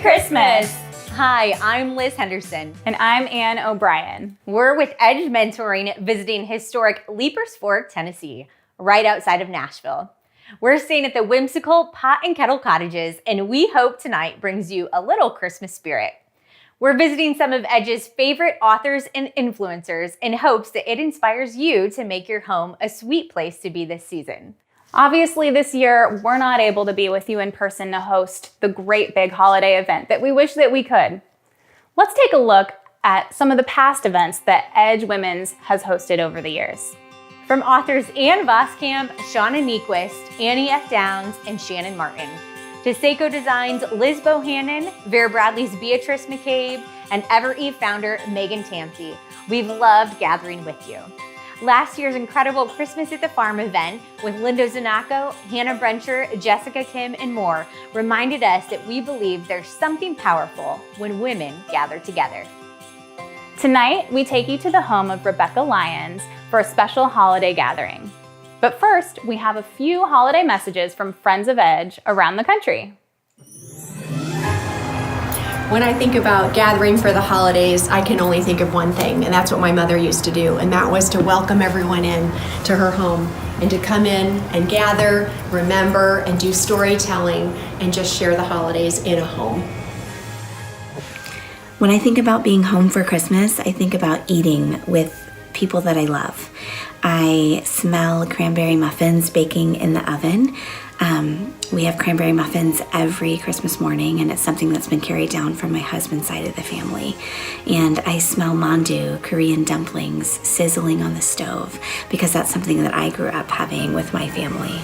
Christmas! Hi, I'm Liz Henderson. And I'm Ann O'Brien. We're with Edge Mentoring, visiting historic Leapers Fork, Tennessee, right outside of Nashville. We're staying at the whimsical Pot and Kettle Cottages, and we hope tonight brings you a little Christmas spirit. We're visiting some of Edge's favorite authors and influencers in hopes that it inspires you to make your home a sweet place to be this season. Obviously, this year, we're not able to be with you in person to host the great big holiday event that we wish that we could. Let's take a look at some of the past events that Edge Women's has hosted over the years. From authors Ann Voskamp, Shauna Nyquist, Annie F. Downs, and Shannon Martin, to Seiko Designs' Liz Bohannon, Vera Bradley's Beatrice McCabe, and Evereve founder Megan Tansey, we've loved gathering with you. Last year's incredible Christmas at the Farm event with Linda Zanaco, Hannah Brencher, Jessica Kim, and more reminded us that we believe there's something powerful when women gather together. Tonight, we take you to the home of Rebekah Lyons for a special holiday gathering. But first, we have a few holiday messages from friends of Edge around the country. When I think about gathering for the holidays, I can only think of one thing, and that's what my mother used to do, and that was to welcome everyone in to her home and to come in and gather, remember, and do storytelling and just share the holidays in a home. When I think about being home for Christmas, I think about eating with people that I love. I smell cranberry muffins baking in the oven. We have cranberry muffins every Christmas morning, and it's something that's been carried down from my husband's side of the family. And I smell mandu, Korean dumplings, sizzling on the stove, because that's something that I grew up having with my family.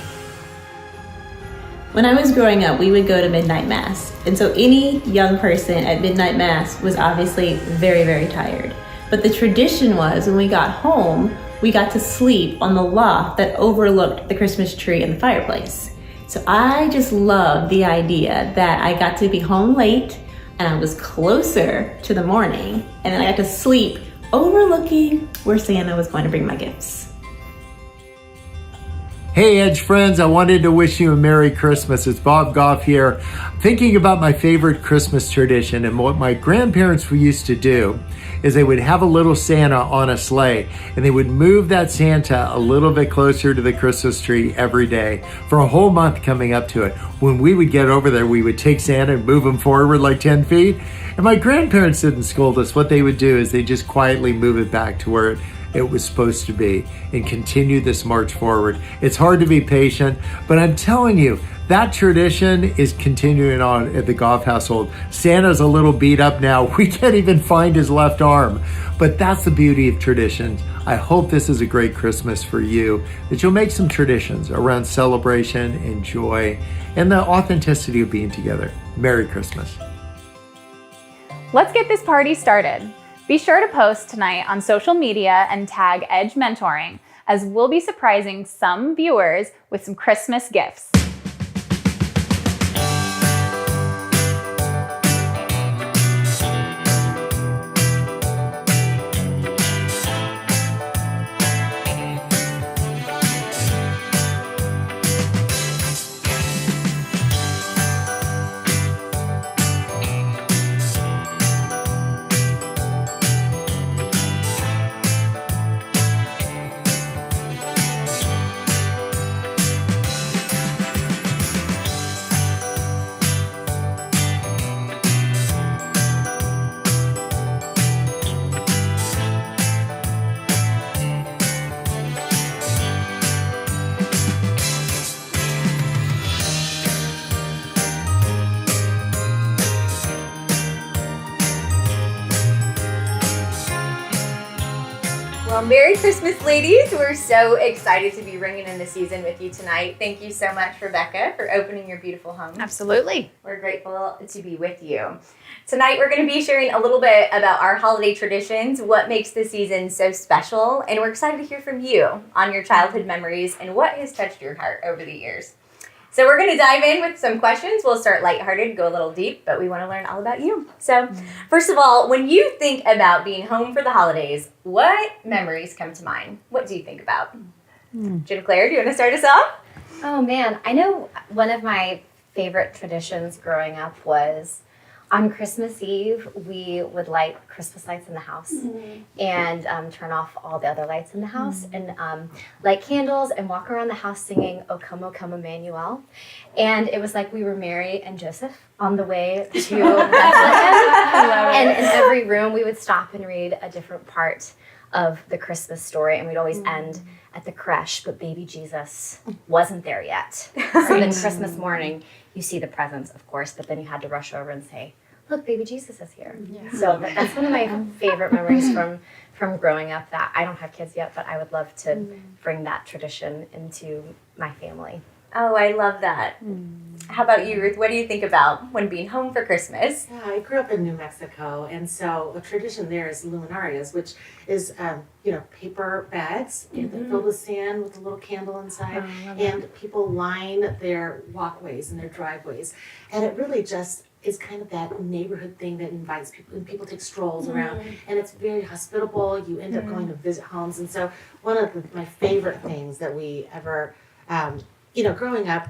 When I was growing up, we would go to midnight mass. And so any young person at midnight mass was obviously very, very tired. But the tradition was when we got home, we got to sleep on the loft that overlooked the Christmas tree and the fireplace. So I just loved the idea that I got to be home late and I was closer to the morning, and then I got to sleep overlooking where Santa was going to bring my gifts. Hey Edge friends, I wanted to wish you a Merry Christmas. It's Bob Goff here. Thinking about my favorite Christmas tradition, and what my grandparents used to do is they would have a little Santa on a sleigh, and they would move that Santa a little bit closer to the Christmas tree every day for a whole month coming up to it. When we would get over there, we would take Santa and move him forward like 10 feet. And my grandparents didn't scold us. What they would do is they just quietly move it back to where it was supposed to be and continue this march forward. It's hard to be patient, but I'm telling you, that tradition is continuing on at the Goff household. Santa's a little beat up now. We can't even find his left arm, but that's the beauty of traditions. I hope this is a great Christmas for you, that you'll make some traditions around celebration and joy and the authenticity of being together. Merry Christmas. Let's get this party started. Be sure to post tonight on social media and tag Edge Mentoring, as we'll be surprising some viewers with some Christmas gifts. Well, Merry Christmas, ladies. We're so excited to be ringing in the season with you tonight. Thank you so much, Rebekah, for opening your beautiful home. Absolutely. We're grateful to be with you. Tonight, we're going to be sharing a little bit about our holiday traditions, what makes the season so special, and we're excited to hear from you on your childhood memories and what has touched your heart over the years. So we're going to dive in with some questions. We'll start lighthearted, go a little deep, but we want to learn all about you. So first of all, when you think about being home for the holidays, what memories come to mind? What do you think about? Jen Claire, do you want to start us off? Oh man, I know one of my favorite traditions growing up was On Christmas Eve, we would light Christmas lights in the house and turn off all the other lights in the house and light candles and walk around the house singing O Come Emmanuel. And it was like we were Mary and Joseph on the way to Bethlehem. And in every room, we would stop and read a different part of the Christmas story, and we'd always end at the creche, but baby Jesus wasn't there yet. So then Christmas morning, you see the presents, of course, but then you had to rush over and say, look, baby Jesus is here. Yeah. So that's one of my favorite memories from growing up, that I don't have kids yet, but I would love to bring that tradition into my family. Oh, I love that. How about you, Ruth? What do you think about when being home for Christmas? Yeah, I grew up in New Mexico, and so a tradition there is luminarias, which is, paper bags filled with sand with a little candle inside, and people line their walkways and their driveways. And it really just is kind of that neighborhood thing that invites people, and people take strolls around, and it's very hospitable. You end up going to visit homes, and so one of my favorite things that we ever, growing up,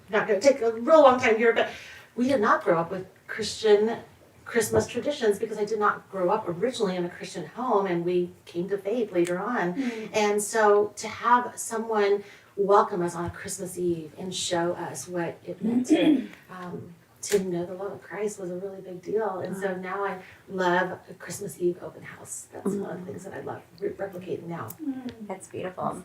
not going to take a real long time here, but we did not grow up with Christian Christmas traditions because I did not grow up originally in a Christian home, and we came to faith later on. And so to have someone welcome us on a Christmas Eve and show us what it meant to know the love of Christ was a really big deal. And so now I love a Christmas Eve open house. That's one of the things that I love replicating now. That's beautiful.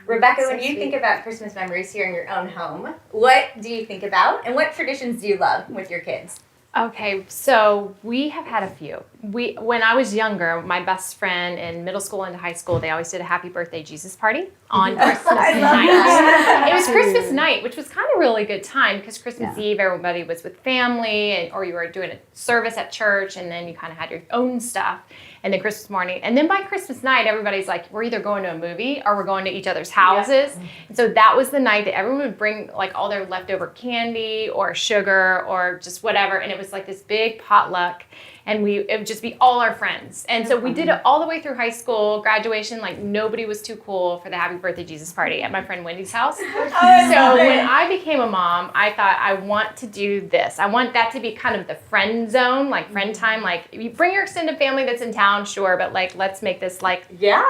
Rebekah, when you think about Christmas memories here in your own home, what do you think about, and what traditions do you love with your kids? Okay, so we have had a few. When I was younger, my best friend in middle school and high school, they always did a happy birthday Jesus party on Christmas night. It was Christmas night, which was kind of really good time because Christmas Eve, everybody was with family, or you were doing a service at church, and then you kind of had your own stuff. And then Christmas morning, and then by Christmas night, everybody's like, we're either going to a movie or we're going to each other's houses. And so that was the night that everyone would bring like all their leftover candy or sugar or just whatever, and it was like this big potluck, and it would just be all our friends. And so we did it all the way through high school, graduation. Like nobody was too cool for the happy birthday Jesus party at my friend Wendy's house. So when I became a mom, I thought, I want to do this. I want that to be kind of the friend zone, like friend time. Like you bring your extended family that's in town, sure, but like let's make this like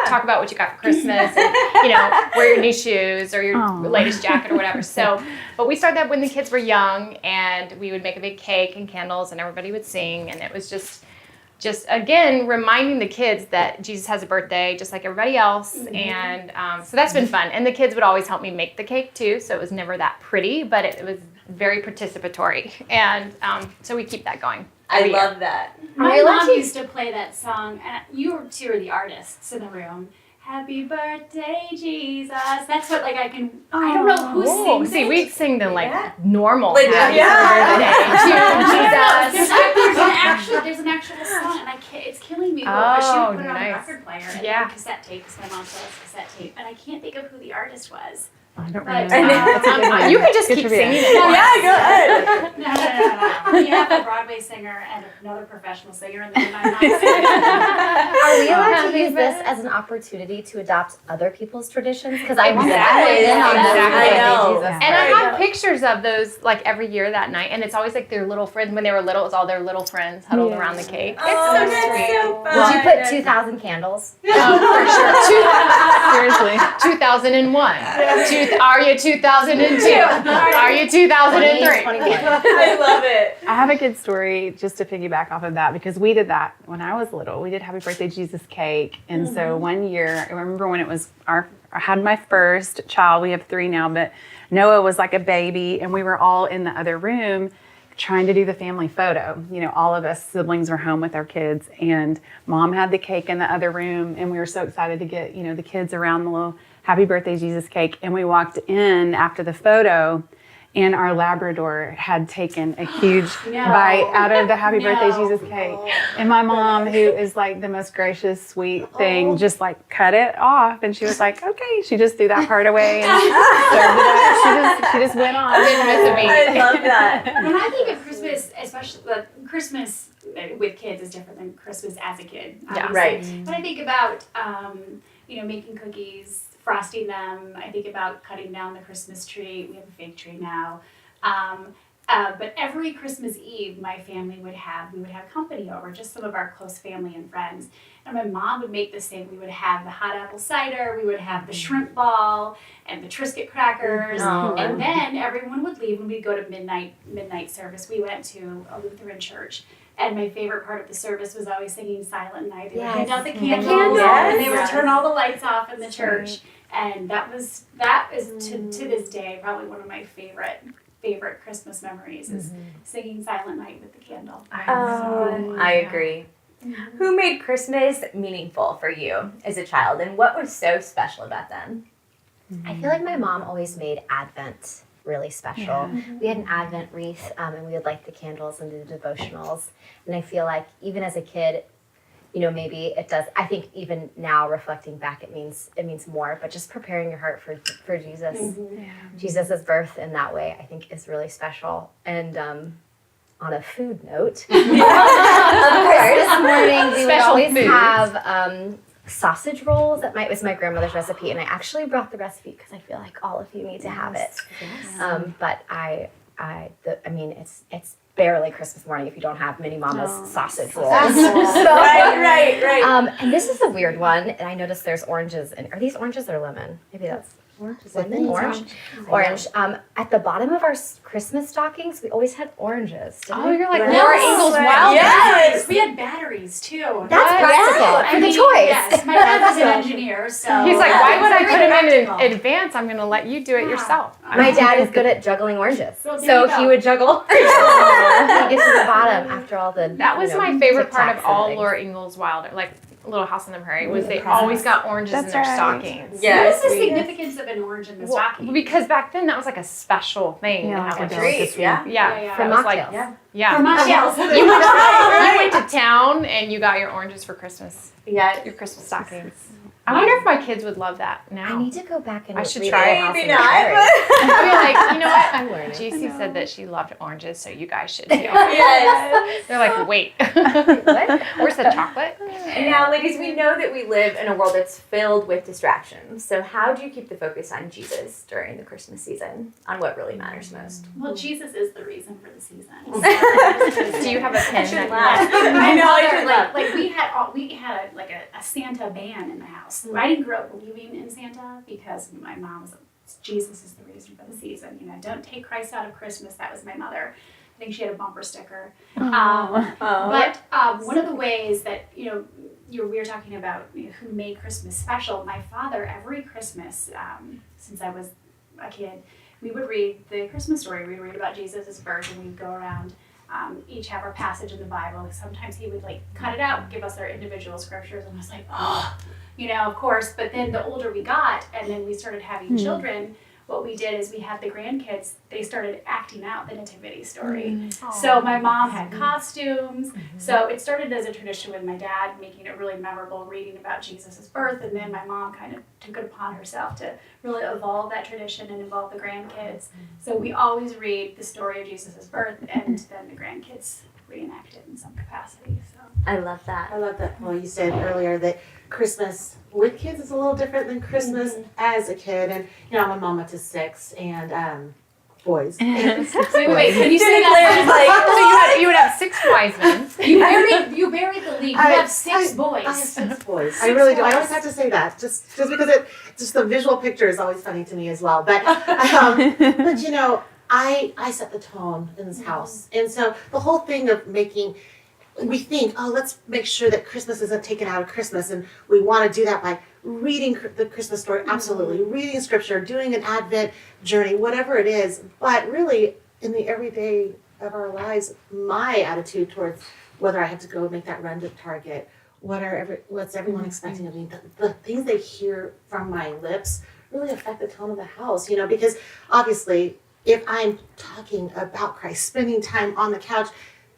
talk about what you got for Christmas, and wear your new shoes or your latest jacket or whatever. So, but we started that when the kids were young, and we would make a big cake and candles, and everybody would sing, and it was just again reminding the kids that Jesus has a birthday just like everybody else. And so that's been fun, and the kids would always help me make the cake too, so it was never that pretty, but it was very participatory, and so we keep that going. I love that. My mom used to play that song, and you two are the artists in the room. Happy birthday, Jesus. That's what, I don't know who sings See, it. we'd sing the normal happy birthday to Jesus. There's an actual song, and it's killing me. But she would put it on a record player and a cassette tape, because my mom still has a cassette tape, and I can't think of who the artist was. I don't remember. You can just keep singing it. Yeah, go ahead. No. We have a Broadway singer and another professional singer, and then I'm not singing. Are we allowed to use this as an opportunity to adopt other people's traditions? Because I want to weigh in on this. Exactly. I know. And I have pictures of those every year that night, and it's always their little friends. When they were little, it was all their little friends huddled around the cake. It's so sweet. So fun. Did you put 2,000 candles? Oh, for sure. Seriously. 2001. Are you 2002? Are you 2003? I love it. I have a good story just to piggyback off of that, because we did that when I was little. We did Happy Birthday Jesus cake. And so one year, I remember when it was I had my first child. We have 3 now, but Noah was like a baby, and we were all in the other room trying to do the family photo. All of us siblings were home with our kids, and mom had the cake in the other room, and we were so excited to get, the kids around the little Happy Birthday Jesus cake. And we walked in after the photo, and our Labrador had taken a huge bite out of the Happy Birthday Jesus cake. And my mom, who is the most gracious, sweet thing, just cut it off. And she was like, okay. She just threw that part away and served it up. She just went on. Didn't miss a beat. I love that. When I think of Christmas, especially Christmas with kids is different than Christmas as a kid. Yeah, right. When I think about, making cookies, frosting them, I think about cutting down the Christmas tree. We have a fake tree now. But every Christmas Eve, my family we would have company over, just some of our close family and friends. And my mom would make the same. We would have the hot apple cider, we would have the shrimp ball and the Triscuit crackers. And then everyone would leave when we'd go to midnight service. We went to a Lutheran church. And my favorite part of the service was always singing Silent Night. They would hand out the candles, and they would turn all the lights off in the church. And that is to this day probably one of my favorite Christmas memories is singing Silent Night with the candle. I agree. Who made Christmas meaningful for you as a child, and what was so special about them? I feel like my mom always made Advent really special. We had an Advent wreath, and we would light the candles and do the devotionals. And I feel like even as a kid, maybe it does. I think even now, reflecting back, it means more. But just preparing your heart for Jesus, Jesus's birth in that way, I think is really special. And on a food note, of course, this morning we would always have sausage rolls. That was my grandmother's recipe, and I actually brought the recipe because I feel like all of you need to have it. Yes. But it's barely Christmas morning if you don't have Mini Mama's sausage rolls. Right. And this is a weird one, and I noticed there's oranges. Are these oranges or lemon? Maybe that's lemon, orange. At the bottom of our Christmas stockings, we always had oranges. You're like Laura Ingalls Wilder. Yes, we had batteries too. That's practical for the toys. Yes, my dad was an engineer, so he's like, why would I put them in advance? I'm going to let you do it yourself. My dad is good at juggling oranges, so he would juggle. He gets to the bottom after all the. That was my favorite part of all Laura Ingalls Wilder, like Little House on the Prairie, was they always got oranges in their stockings. Yes. What is the significance of an orange in the stocking? Because back then that was like a special thing. Yeah, like a treat. Yeah. From Nockels. From Nockels. You went to town and you got your oranges for Christmas. Yeah. Your Christmas stockings. I wonder if my kids would love that now. I need to go back and I should try it. Maybe not. I'll be like, you know what? I'm learning. JC said that she loved oranges, so you guys should too. Yes. They're like, wait. What? Where's the chocolate? Now, ladies, we know that we live in a world that's filled with distractions. So how do you keep the focus on Jesus during the Christmas season, on what really matters most? Well, Jesus is the reason for the season. Do you have a pen? I know. I should laugh. Like we had a Santa band in the house. I didn't grow up believing in Santa because my mom was Jesus is the reason for the season. Don't take Christ out of Christmas. That was my mother. I think she had a bumper sticker. But one of the ways that we were talking about who made Christmas special. My father, every Christmas since I was a kid, we would read the Christmas story. We'd read about Jesus' birth, and we'd go around. Each have our passage in the Bible. Sometimes he would cut it out, give us our individual scriptures, and I was like, of course. But then the older we got, and then we started having children, what we did is we had the grandkids, they started acting out the nativity story. So my mom had costumes. So it started as a tradition with my dad, making it really memorable, reading about Jesus' birth, and then my mom kind of took it upon herself to really evolve that tradition and involve the grandkids. So we always read the story of Jesus' birth, and then the grandkids reenact it in some capacity. So I love that. Well, you said earlier that Christmas with kids is a little different than Christmas as a kid. And, I'm a mama to 6 and boys. Wait, can you say that? So you would have 6 wise men. You buried the lead. You have 6 boys. I have 6 boys. I really do. I always have to say that just because just the visual picture is always funny to me as well. But I set the tone in this house. And so the whole thing of we think, let's make sure that Christmas isn't taken out of Christmas. And we want to do that by reading the Christmas story, absolutely. Reading scripture, doing an Advent journey, whatever it is. But really, in the everyday of our lives, my attitude towards whether I have to go make that run to Target, what's everyone expecting of me, the things they hear from my lips really affect the tone of the house, because obviously, if I'm talking about Christ, spending time on the couch,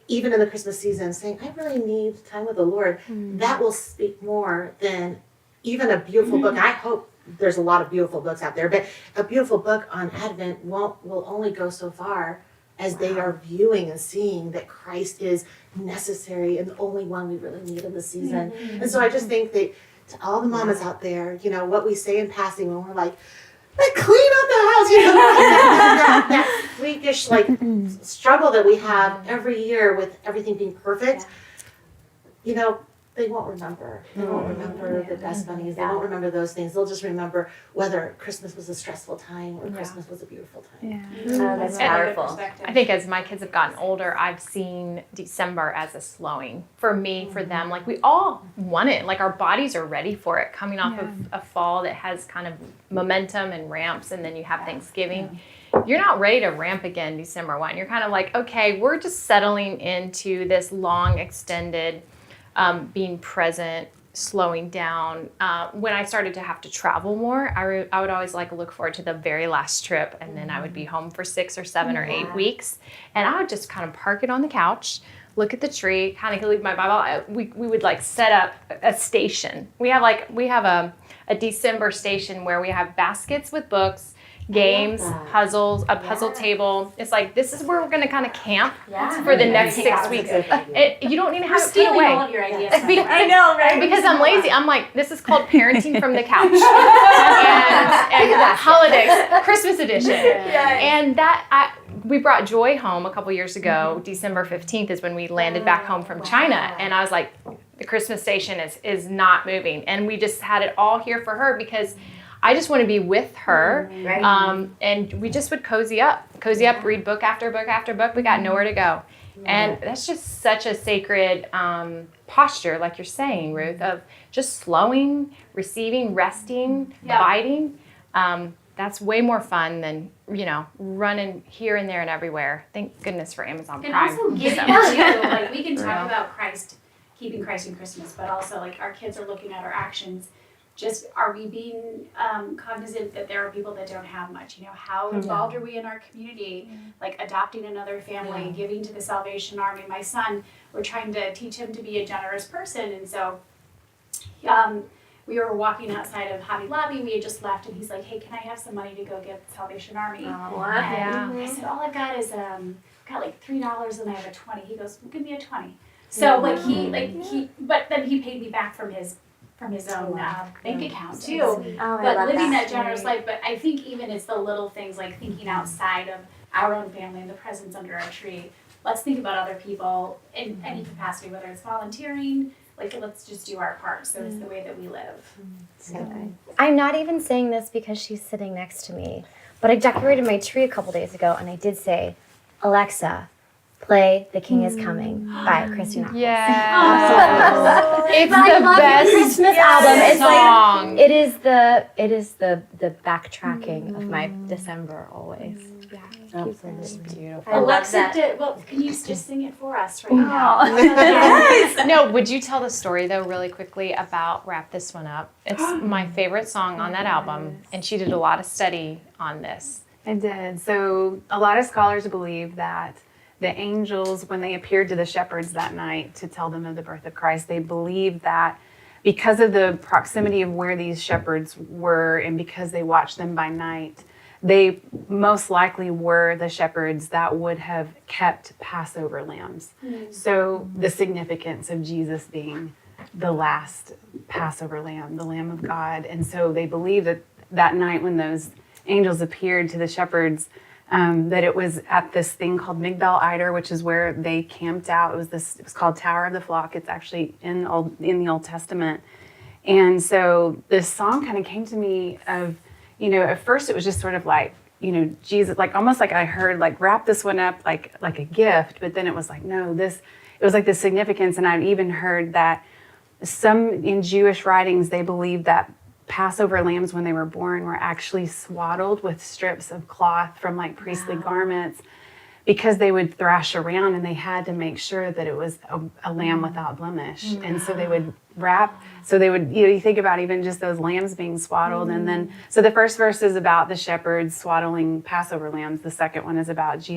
even in the Christmas season, saying, I really need time with the Lord, that will speak more than even a beautiful book. I hope there's a lot of beautiful books out there, but a beautiful book on Advent will only go so far as they are viewing and seeing that Christ is necessary and the only one we really need in the season. And so I just think that to all the mamas out there, what we say in passing when we're like, like clean up the house, you know, that freakish like struggle that we have every year with everything being perfect. You know, they won't remember. They won't remember the best bunnies. They won't remember those things. They'll just remember whether Christmas was a stressful time or Christmas was a beautiful time. Oh, that's powerful. I think as my kids have gotten older, I've seen December as a slowing for me, for them. Like we all want it. Like our bodies are ready for it, coming off of a fall that has kind of momentum and ramps, and then you have Thanksgiving. You're not ready to ramp again December 1. You're kind of like, okay, we're just settling into this long, extended being present, slowing down. When I started to have to travel more, I would always like look forward to the very last trip, and then I would be home for 6 or 7 or 8 weeks, and I would just kind of park it on the couch, look at the tree, kind of leave my Bible. We would like set up a station. We have a December station where we have baskets with books, games, puzzles, a puzzle table. It's like, this is where we're going to kind of camp for the next 6 weeks. You don't need to have it put away. All of your ideas. I know, right? Because I'm lazy. I'm like, this is called parenting from the couch. and holidays, Christmas edition. And we brought Joy home a couple years ago. December 15th is when we landed back home from China. And I was like, the Christmas station is not moving. And we just had it all here for her because I just want to be with her, and we just would cozy up, read book after book after book. We got nowhere to go. And that's just such a sacred posture, like you're saying, Ruth, of just slowing, receiving, resting, abiding. That's way more fun than, running here and there and everywhere. Thank goodness for Amazon Prime. And also giving too, like we can talk about Christ, keeping Christ in Christmas, but also like our kids are looking at our actions. Just, are we being cognizant that there are people that don't have much? How involved are we in our community? Like adopting another family, giving to the Salvation Army. My son, we're trying to teach him to be a generous person. And so we were walking outside of Hobby Lobby. We had just left, and he's like, hey, can I have some money to go give the Salvation Army? And I said, all I've got is got like $3 and I have a 20. He goes, well, give me a 20. So but then he paid me back from his own bank account too. But living that generous life. But I think even it's the little things like thinking outside of our own family and the presents under our tree. Let's think about other people in any capacity, whether it's volunteering, like let's just do our part. So it's the way that we live. I'm not even saying this because she's sitting next to me, but I decorated my tree a couple days ago, and I did say, Alexa, play "The King Is Coming" by Christy Nockels. Yeah, it's I love best the Christmas album. It's song. like it is the backtracking of my December always. Absolutely beautiful. Alexa, can you just sing it for us right now? No, would you tell the story though really quickly about Wrap This One Up? It's my favorite song on that album, and she did a lot of study on this. I did. So a lot of scholars believe that the angels, when they appeared to the shepherds that night to tell them of the birth of Christ, they believed that because of the proximity of where these shepherds were and because they watched them by night, they most likely were the shepherds that would have kept Passover lambs. So the significance of Jesus being the last Passover lamb, the Lamb of God. And so they believe that night when those angels appeared to the shepherds, that it was at this thing called Migdal Eder, which is where they camped out. It was called Tower of the Flock. It's actually in the Old Testament. And so this song kind of came to me of, at first it was just sort of like, Jesus, like almost like I heard like wrap this one up like a gift, but then it was like, no, it was like the significance. And I've even heard that in Jewish writings, they believe that Passover lambs, when they were born, were actually swaddled with strips of cloth from like priestly garments, because they would thrash around and they had to make sure that it was a lamb without blemish. And so they would wrap, you think about even just those lambs being swaddled. And then, so the first verse is about the shepherds swaddling Passover lambs. The second one is about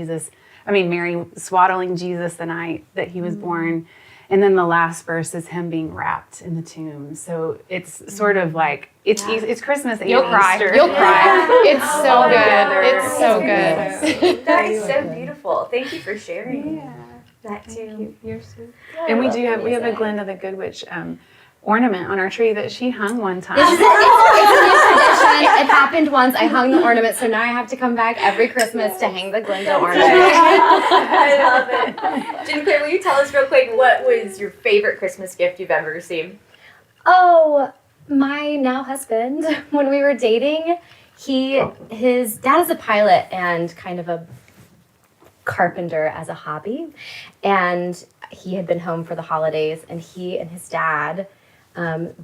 Mary swaddling Jesus the night that he was born. And then the last verse is him being wrapped in the tomb. So it's sort of like, it's Christmas and You'll cry. Easter. You'll cry. It's so good. It's so good. That is so beautiful. Thank you for sharing that too. You're so And we have a Glinda the Good Witch ornament on our tree that she hung one time. It's a new tradition. It happened once. I hung the ornament, so now I have to come back every Christmas to hang the Glinda ornament. I love it. Jen Claire, will you tell us real quick, what was your favorite Christmas gift you've ever received? Oh, my now husband, when we were dating, his dad is a pilot and kind of a carpenter as a hobby, and he had been home for the holidays, and he and his dad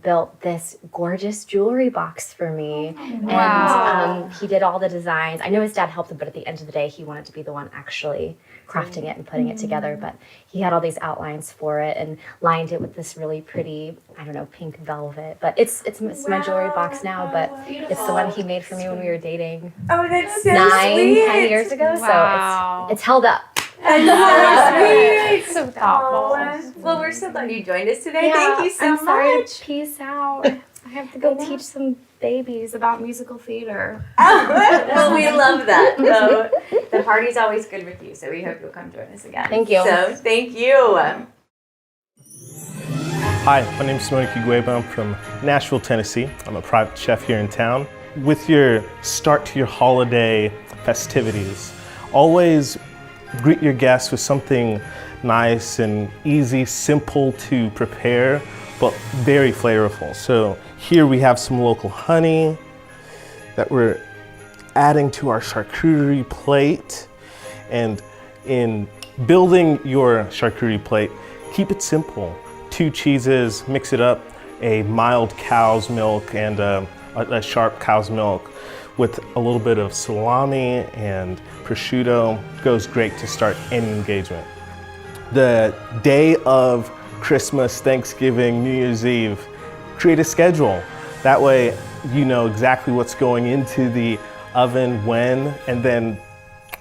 built this gorgeous jewelry box for me. Wow. And he did all the designs. I know his dad helped him, but at the end of the day, he wanted to be the one actually crafting it and putting it together. But he had all these outlines for it and lined it with this really pretty, I don't know, pink velvet. But it's my jewelry box now, but it's the one he made for me when we were dating. Oh, that's so 10 years ago. Wow. So it's held up. That's so sweet. So thoughtful. Well, we're so glad you joined us today. Yeah, Thank you so I'm sorry much. to peace out. I have to go teach some babies about musical theater. Well, we love that. So the party's always good with you, so we hope you'll come join us again. Thank you. So thank you. Hi, my name is Simoni Kigweba. I'm from Nashville, Tennessee. I'm a private chef here in town. With your start to your holiday festivities, always greet your guests with something nice and easy, simple to prepare, but very flavorful. So here we have some local honey that we're adding to our charcuterie plate. And in building your charcuterie plate, keep it simple. 2 cheeses, mix it up, a mild cow's milk and a sharp cow's milk with a little bit of salami and prosciutto. Goes great to start any engagement. The day of Christmas, Thanksgiving, New Year's Eve, create a schedule. That way you know exactly what's going into the oven when, and then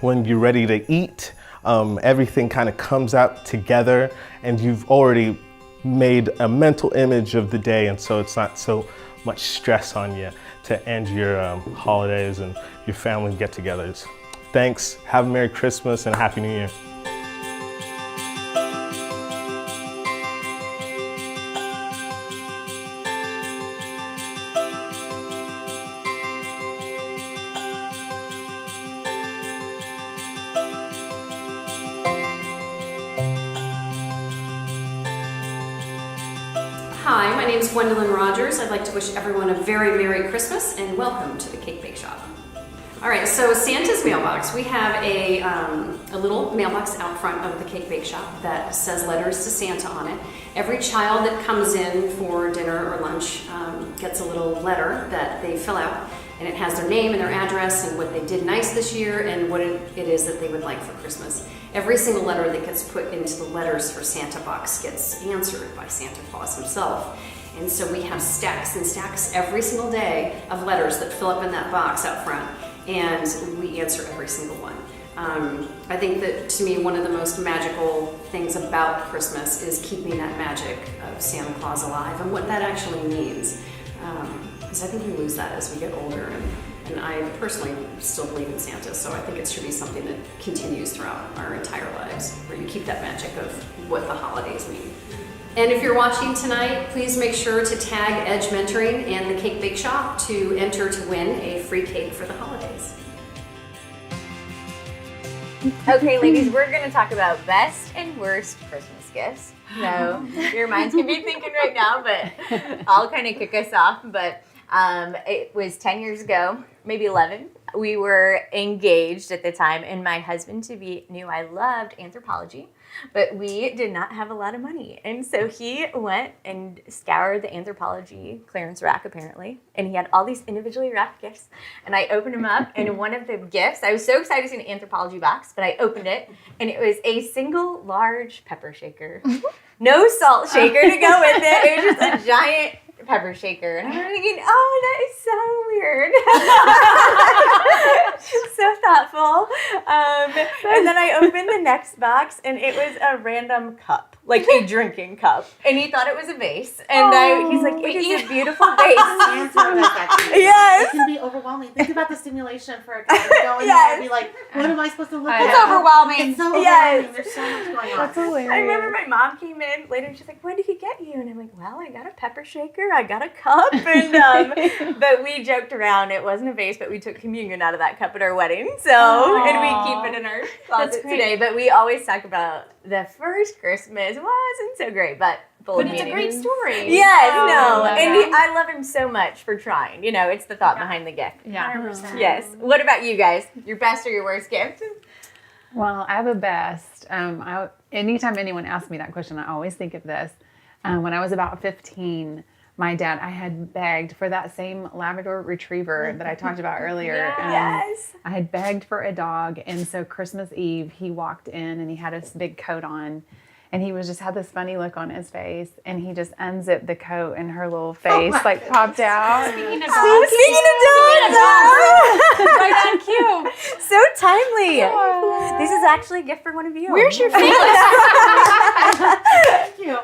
when you're ready to eat, everything kind of comes out together and you've already made a mental image of the day, and so it's not so much stress on you to end your holidays and your family get-togethers. Thanks, have a Merry Christmas and a Happy New Year. Hi, my name is Gwendolyn Rogers. I'd like to wish everyone a very Merry Christmas and welcome to the Cake Bake Shop. All right, so Santa's mailbox. We have a little mailbox out front of the Cake Bake Shop that says letters to Santa on it. Every child that comes in for dinner or lunch gets a little letter that they fill out, and it has their name and their address and what they did nice this year and what it is that they would like for Christmas. Every single letter that gets put into the Letters for Santa box gets answered by Santa Claus himself. And so we have stacks and stacks every single day of letters that fill up in that box out front, and we answer every single one. I think that, to me, one of the most magical things about Christmas is keeping that magic of Santa Claus alive and what that actually means. Because I think we lose that as we get older, and I personally still believe in Santa, so I think it should be something that continues throughout our entire lives, where you keep that magic of what the holidays mean. And if you're watching tonight, please make sure to tag Edge Mentoring and the Cake Bake Shop to enter to win a free cake for the holidays. Okay, ladies, we're going to talk about best and worst Christmas gifts. So your minds can be thinking right now, but I'll kind of kick us off. But it was 10 years ago, maybe 11. We were engaged at the time, and my husband-to-be knew I loved anthropology, but we did not have a lot of money. And so he went and scoured the anthropology clearance rack, apparently, and he had all these individually wrapped gifts. And I opened them up, and one of the gifts, I was so excited to see an anthropology box, but I opened it, and it was a single large pepper shaker. No salt shaker to go with it. It was just a giant pepper shaker. And I remember thinking, oh, that is so weird. So thoughtful. And then I opened the next box, and it was a random cup. like a drinking cup, and he thought it was a vase. And he's like, it is a beautiful vase. Yes. It can be overwhelming. Think about the stimulation for a kid to go in there and be like, what am I supposed to look at? It's overwhelming. It's so overwhelming. There's so much going on. That's hilarious. I remember my mom came in later and she's like, what did he get you? And I'm like, well, I got a pepper shaker, I got a cup. And but we joked around, it wasn't a vase, but we took communion out of that cup at our wedding. So, and we keep it in our closet today. But we always talk about the first Christmas wasn't so great, but it's a great story. Yes, and I love him so much for trying. You know, it's the thought behind the gift. Yeah. 100%. Yes. What about you guys? Your best or your worst gift? Well, I have a best. Anytime anyone asks me that question, I always think of this. When I was about 15, my dad, I had begged for that same Labrador Retriever that I talked about earlier. Yes. I had begged for a dog, and so Christmas Eve, he walked in and he had his big coat on, and he had this funny look on his face, and he just unzipped the coat, and her little face popped out. Speaking of dogs, right on cue. So timely. This is actually a gift for one of you. Where's your face? Thank you.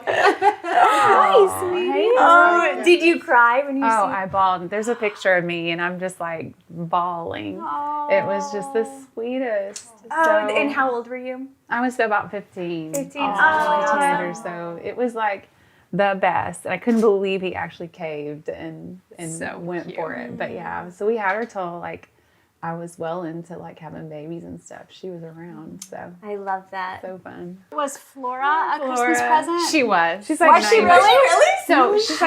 Hi, sweetie. Did you cry when you Oh, I bawled. There's a picture of me, and I'm just like bawling. It was just the sweetest. And how old were you? I was about 15. 15. Teenager, so it was like the best. I couldn't believe he actually caved and went for it. But yeah, so we had her till like I was well into like having babies and stuff. She was around, so I love that. So fun. Was Flora a Christmas present? She was. She's like Was she really? So She's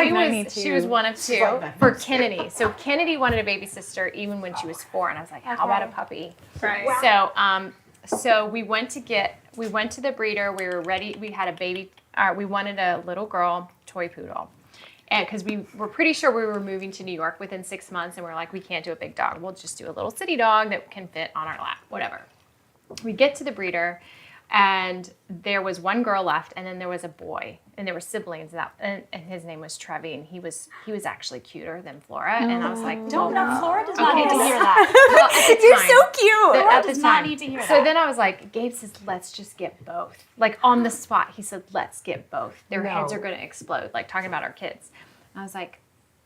she was one of two for Kennedy. So Kennedy wanted a baby sister even when she was 4, and I was like, how about a puppy? Right. Wow. So we went to the breeder. We were ready. We had a baby. We wanted a little girl toy poodle. And because we were pretty sure we were moving to New York within 6 months, and we're like, we can't do a big dog. We'll just do a little city dog that can fit on our lap, whatever. We get to the breeder, and there was one girl left, and then there was a boy, and there were siblings, and his name was Trevi, and he was actually cuter than Flora, and I was like, Flora does not need to hear that. well, at the You're time- so cute. at the does not time. need to hear So that. then I was like, Gabe says, let's just get both. Like on the spot, he said, let's get both. Their heads are going to explode, like talking about our kids. I was like,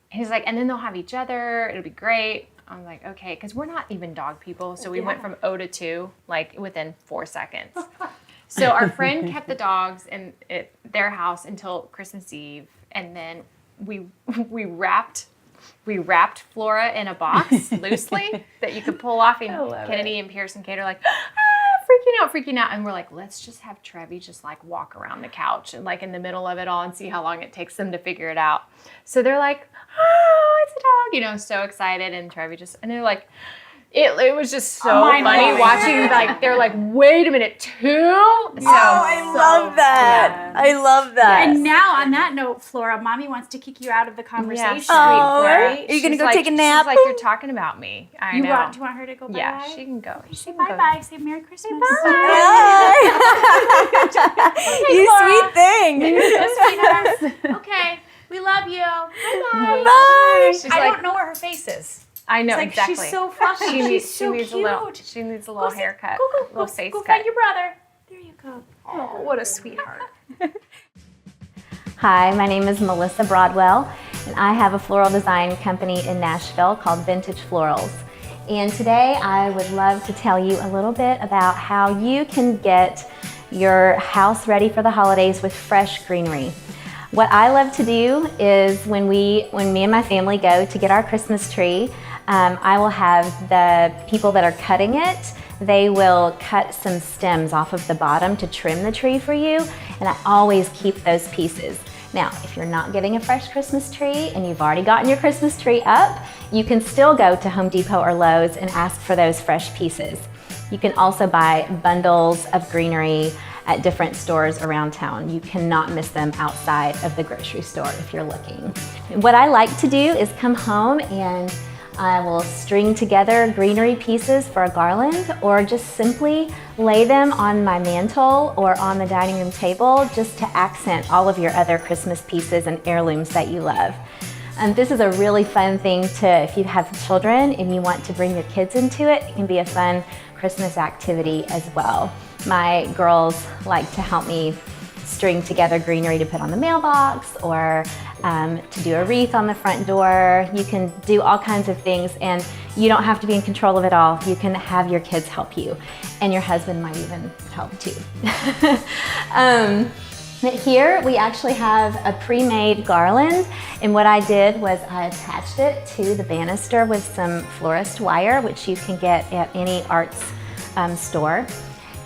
he's like, and then they'll have each other. It'll be great. I was like, okay, because we're not even dog people. So we went from 0 to 2, like within 4 seconds. So our friend kept the dogs in their house until Christmas Eve. And then we wrapped Flora in a box loosely that you could pull off. And Kennedy and Pierce and Kate are like, freaking out. And we're like, let's just have Trevi just like walk around the couch and like in the middle of it all and see how long it takes them to figure it out. So they're like, oh, it's a dog, so excited. And Trevi and they're like, it was just so funny watching, like, they're like, wait a minute, 2? I love that. I love that. And now, on that note, Flora, Mommy wants to kick you out of the conversation. Yes. Are you going to go take a nap? She's like, you're talking about me. I know. Do you want her to go bye-bye? Yeah, she can go. Say bye-bye. Say Merry Christmas. You sweet thing. Okay, we love you. Bye-bye. Bye. She's I like, don't know where her face is. I know, It's like, exactly. she's so fluffy. She needs so cute. She needs a little haircut, little face Go cut. find your brother. There you go. Oh, what a sweetheart. Hi, my name is Melissa Broadwell, and I have a floral design company in Nashville called Vintage Florals. And today I would love to tell you a little bit about how you can get your house ready for the holidays with fresh greenery. What I love to do is when me and my family go to get our Christmas tree, I will have the people that are cutting it, they will cut some stems off of the bottom to trim the tree for you, and I always keep those pieces. Now, if you're not getting a fresh Christmas tree and you've already gotten your Christmas tree up, you can still go to Home Depot or Lowe's and ask for those fresh pieces. You can also buy bundles of greenery at different stores around town. You cannot miss them outside of the grocery store if you're looking. What I like to do is come home and I will string together greenery pieces for a garland, or just simply lay them on my mantle or on the dining room table just to accent all of your other Christmas pieces and heirlooms that you love. And this is a really fun thing if you have children and you want to bring your kids into it, it can be a fun Christmas activity as well. My girls like to help me string together greenery to put on the mailbox, or to do a wreath on the front door. You can do all kinds of things, and you don't have to be in control of it all. You can have your kids help you, and your husband might even help too. But here we actually have a pre-made garland, and what I did was I attached it to the banister with some florist wire, which you can get at any arts store.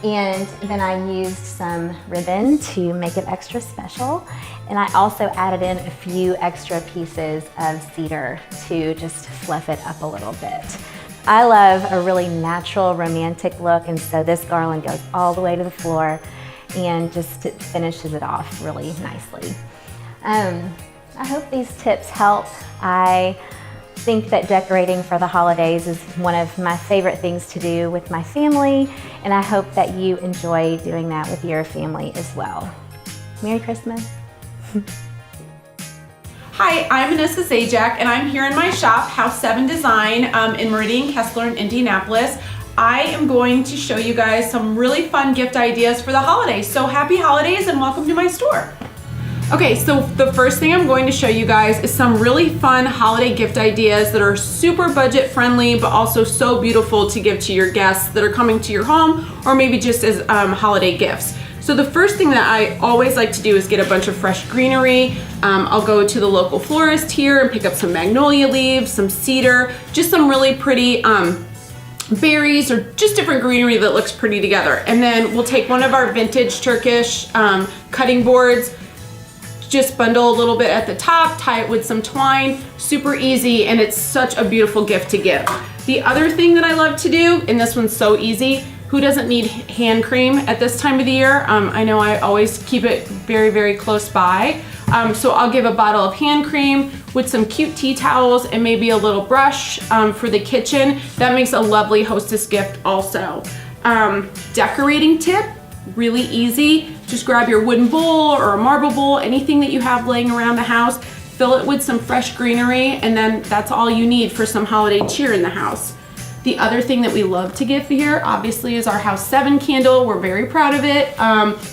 And then I used some ribbon to make it extra special. And I also added in a few extra pieces of cedar to just fluff it up a little bit. I love a really natural, romantic look, and so this garland goes all the way to the floor and just finishes it off really nicely. I hope these tips help. I think that decorating for the holidays is one of my favorite things to do with my family, and I hope that you enjoy doing that with your family as well. Merry Christmas. Hi, I'm Anissa Zajac, and I'm here in my shop, House 7 Design, in Meridian Kessler in Indianapolis. I am going to show you guys some really fun gift ideas for the holidays. So happy holidays and welcome to my store. Okay, so the first thing I'm going to show you guys is some really fun holiday gift ideas that are super budget friendly, but also so beautiful to give to your guests that are coming to your home, or maybe just as holiday gifts. So the first thing that I always like to do is get a bunch of fresh greenery. I'll go to the local florist here and pick up some magnolia leaves, some cedar, just some really pretty berries, or just different greenery that looks pretty together. And then we'll take one of our vintage Turkish cutting boards, just bundle a little bit at the top, tie it with some twine, super easy, and it's such a beautiful gift to give. The other thing that I love to do, and this one's so easy, who doesn't need hand cream at this time of the year? I know I always keep it very, very close by. So I'll give a bottle of hand cream with some cute tea towels and maybe a little brush for the kitchen. That makes a lovely hostess gift also. Decorating tip, really easy. Just grab your wooden bowl or a marble bowl, anything that you have laying around the house, fill it with some fresh greenery, and then that's all you need for some holiday cheer in the house. The other thing that we love to give here, obviously, is our House 7 candle. We're very proud of it.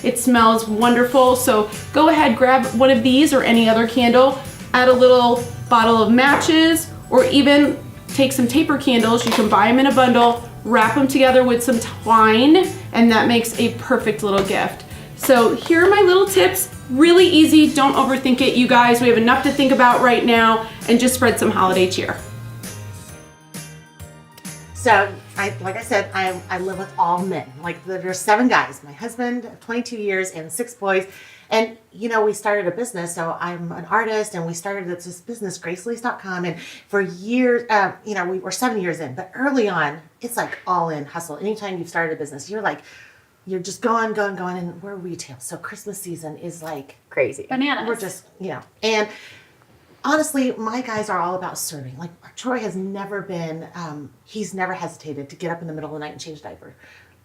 It smells wonderful, so go ahead, grab one of these or any other candle, add a little bottle of matches, or even take some taper candles. You can buy them in a bundle, wrap them together with some twine, and that makes a perfect little gift. So here are my little tips. Really easy, don't overthink it, you guys. We have enough to think about right now, and just spread some holiday cheer. So, like I said, I live with all men. Like, there's 7 guys. My husband, 22 years, and 6 boys. And, you know, we started a business. So I'm an artist, and we started this business, GraceLaced.com. And for years, you know, we were 7 years in. But early on, it's like all in hustle. Anytime you've started a business, you're just going. And we're retail. So Christmas season is like crazy. Bananas. We're just, you know. And honestly, my guys are all about serving. Like, Troy has never been, he's never hesitated to get up in the middle of the night and change diaper.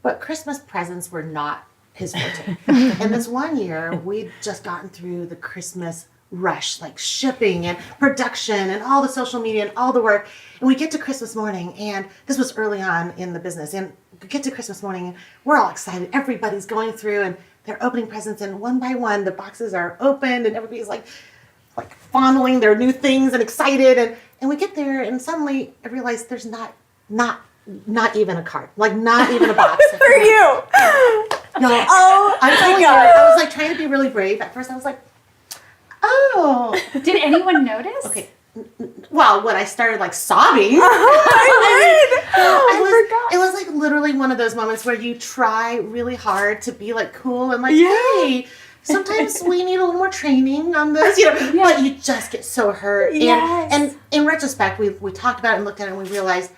But Christmas presents were not his forte. And this one year, we'd just gotten through the Christmas rush, like shipping and production and all the social media and all the work. And we get to Christmas morning, and this was early on in the business. And we get to Christmas morning, and we're all excited. Everybody's going through, and they're opening presents, and one by one, the boxes are opened, and everybody's like fondling their new things and excited, and we get there, and suddenly I realize there's not even a card, like not even a box for you. No, I'm telling you, I was like trying to be really brave. At first, I was like, oh. Did anyone notice? Okay. Well, when I started like sobbing, it was like literally one of those moments where you try really hard to be like cool and like, hey. Sometimes we need a little more training on this, you know, but you just get so hurt. Yes. And in retrospect, we talked about it and looked at it, and we realized,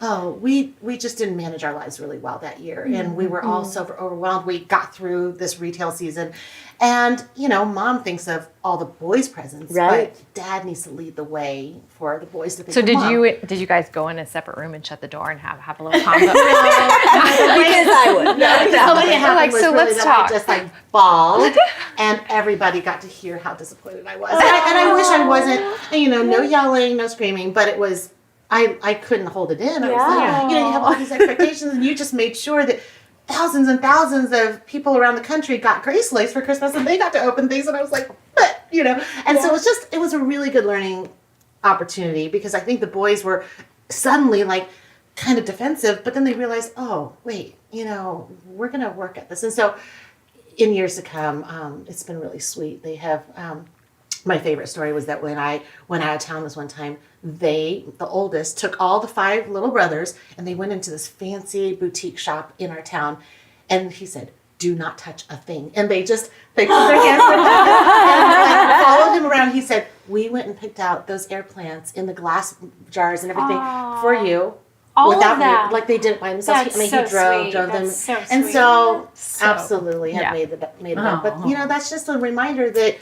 oh, we just didn't manage our lives really well that year. And we were all so overwhelmed. We got through this retail season. And, you know, mom thinks of all the boys' presents, right? But dad needs to lead the way for the boys to think So of did mom. you guys go in a separate room and shut the door and have a little convo? Because I would. The way it happened was so really let's that talk. I just like bawled, and everybody got to hear how disappointed I was. And I wish I wasn't, you know, no yelling, no screaming, but it was, I couldn't hold it in. I was like, you know, you have all these expectations, and you just made sure that thousands and thousands of people around the country got GraceLaced for Christmas, and they got to open things, and I was like, but, you know. And so it was a really good learning opportunity, because I think the boys were suddenly like kind of defensive, but then they realized, oh, wait, you know, we're going to work at this. And so in years to come, it's been really sweet. They have, my favorite story was that when I went out of town this one time, the oldest, took all the 5 little brothers, and they went into this fancy boutique shop in our town, and he said, do not touch a thing. And they put their hands in and followed him around. He said, we went and picked out those air plants in the glass jars and everything for you. All without of that. me, like they did it by themselves. That's I mean, he drove them, and sweet. so absolutely had made it up. But you know, that's just a reminder that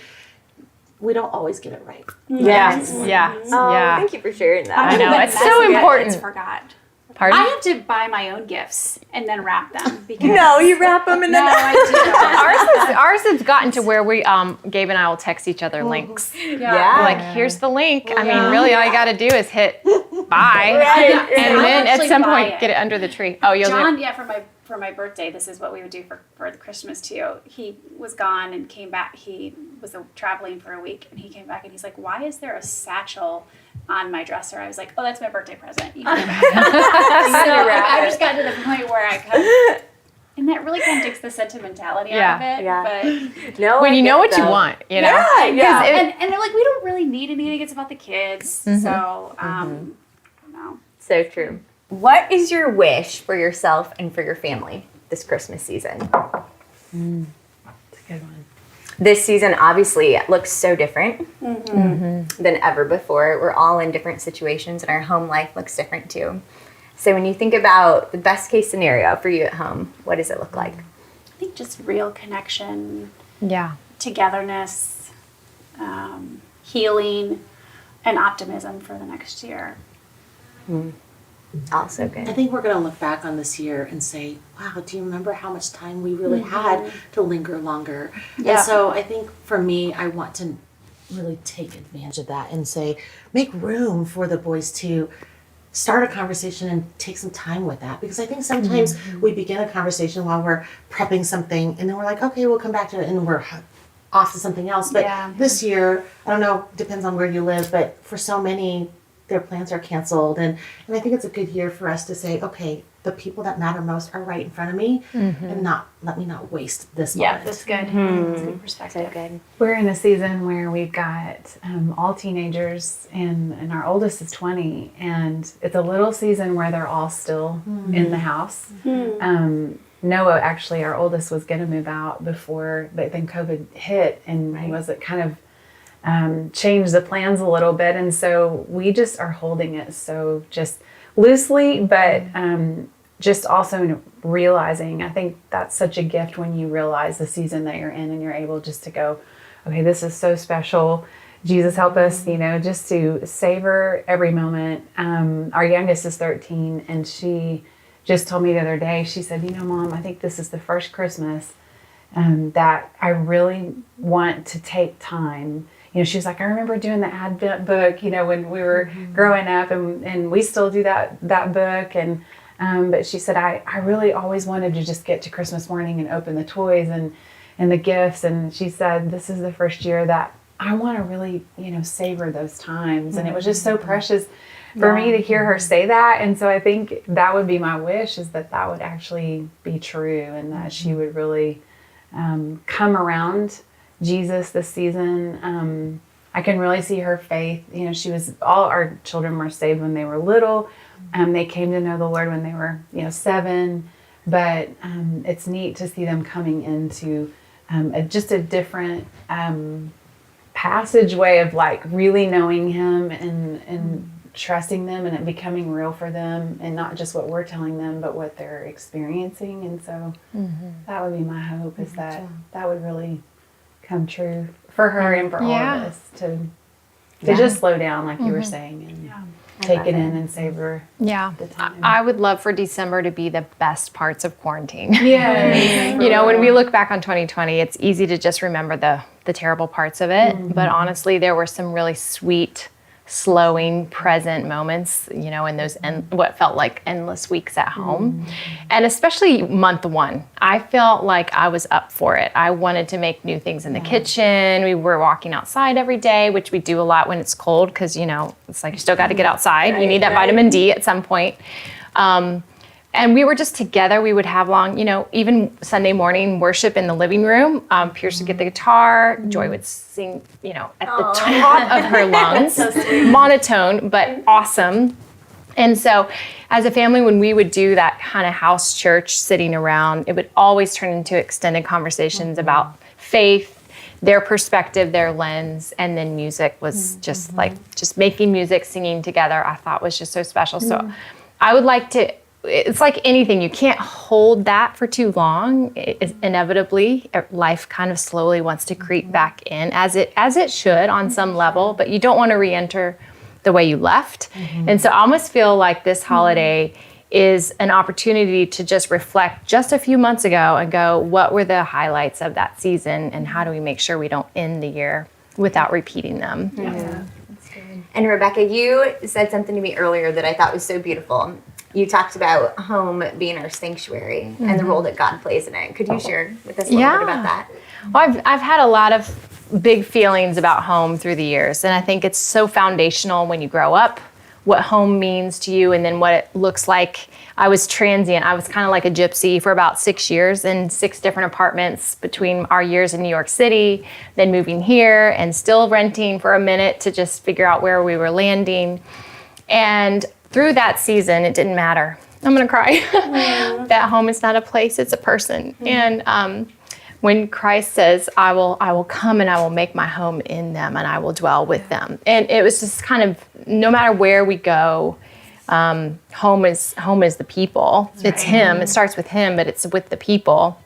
we don't always get it right. Yes. Yeah. Oh, Yeah. thank you for sharing that. I know. It's so important. Kids forgot. Pardon? I have to buy my own gifts and then wrap them. Because No, you wrap them and then Ours has gotten to where we, Gabe and I will text each other links. Yeah. Like, here's the link. I mean, really, all you got to do is hit buy, Right. and I'll then at actually some buy point it. get it under the tree. Oh, you'll John, do. yeah, for my birthday, this is what we would do for the Christmas too. He was gone and came back. He was traveling for a week, and he came back and he's like, "Why is there a satchel on my dresser?" I was like, "Oh, that's my birthday present." So I just got to the point where I kind of, and that really kind of takes the sentimentality out of it. Yeah. But No, When I you get know what you that. want, you know. Yeah. and they're like, we don't really need anything. It's about the kids. So no. So true. What is your wish for yourself and for your family this Christmas season? That's a good one. This season obviously looks so different than ever before. We're all in different situations, and our home life looks different too. So when you think about the best case scenario for you at home, what does it look like? I think just real connection, Yeah. togetherness, healing, and optimism for the next year. Also good. I think we're going to look back on this year and say, wow, do you remember how much time we really had to linger longer? Yeah. And so I think for me, I want to really take advantage of that and say, make room for the boys to start a conversation and take some time with that. Because I think sometimes we begin a conversation while we're prepping something, and then we're like, okay, we'll come back to it, and we're off to something else. But this year, I don't know, depends on where you live, but for so many, their plans are canceled. And I think it's a good year for us to say, okay, the people that matter most are right in front of me, and let me not waste this moment. That's good. That's a good perspective. So good. We're in a season where we've got all teenagers, and our oldest is 20, and it's a little season where they're all still in the house. Noah, actually, our oldest, was going to move out before, but then COVID hit, and he wasn't kind of changed the plans a little bit, and so we just are holding it so just loosely, but just also realizing, I think that's such a gift when you realize the season that you're in and you're able just to go, okay, this is so special. Jesus, help us, just to savor every moment. Our youngest is 13, and she just told me the other day, she said, Mom, I think this is the first Christmas that I really want to take time. She was like, I remember doing the Advent book, when we were growing up, and we still do that book. And but she said, I really always wanted to just get to Christmas morning and open the toys and the gifts. And she said, this is the first year that I want to really, savor those times. And it was just so precious for me to hear her say that. And so I think that would be my wish, is that would actually be true, and that she would really come around Jesus this season. I can really see her faith. All our children were saved when they were little. They came to know the Lord when they were, 7. But it's neat to see them coming into just a different passageway of like really knowing Him and trusting them, and it becoming real for them, and not just what we're telling them, but what they're experiencing. And so that would be my hope, is that would really come true for her and for all of us to just slow down, like you were saying, and take it in and savor the time. I would love for December to be the best parts of quarantine. Yeah. When we look back on 2020, it's easy to just remember the terrible parts of it. But honestly, there were some really sweet slowing, present moments, you know, in those what felt like endless weeks at home. And especially month 1, I felt like I was up for it. I wanted to make new things in the kitchen. We were walking outside every day, which we do a lot when it's cold because, you know, it's like you still got to get outside. You need that vitamin D at some point. And we were just together. We would have long, you know, even Sunday morning worship in the living room. Pierce would get the guitar. Joy would sing, you know, at the top of her lungs. Monotone, but awesome. And so as a family, when we would do that kind of house church sitting around, it would always turn into extended conversations about faith, their perspective, their lens, and then music was just making music, singing together, I thought was just so special. So I would like to, it's like anything, you can't hold that for too long. Inevitably, life kind of slowly wants to creep back in, as it should on some level, but you don't want to re-enter the way you left. And so I almost feel like this holiday is an opportunity to just reflect just a few months ago and go, what were the highlights of that season, and how do we make sure we don't end the year without repeating them? And Rebekah, you said something to me earlier that I thought was so beautiful. You talked about home being our sanctuary and the role that God plays in it. Could you share with us a little bit about that? Well, I've had a lot of big feelings about home through the years, and I think it's so foundational when you grow up, what home means to you, and then what it looks like. I was transient. I was kind of like a gypsy for about 6 years in 6 different apartments between our years in New York City, then moving here and still renting for a minute to just figure out where we were landing. And through that season, it didn't matter. I'm gonna cry. That home is not a place, it's a person. And when Christ says, I will come and I will make my home in them and I will dwell with them. And it was just kind of, no matter where we go, home is the people. It's him, it starts with him, but it's with the people.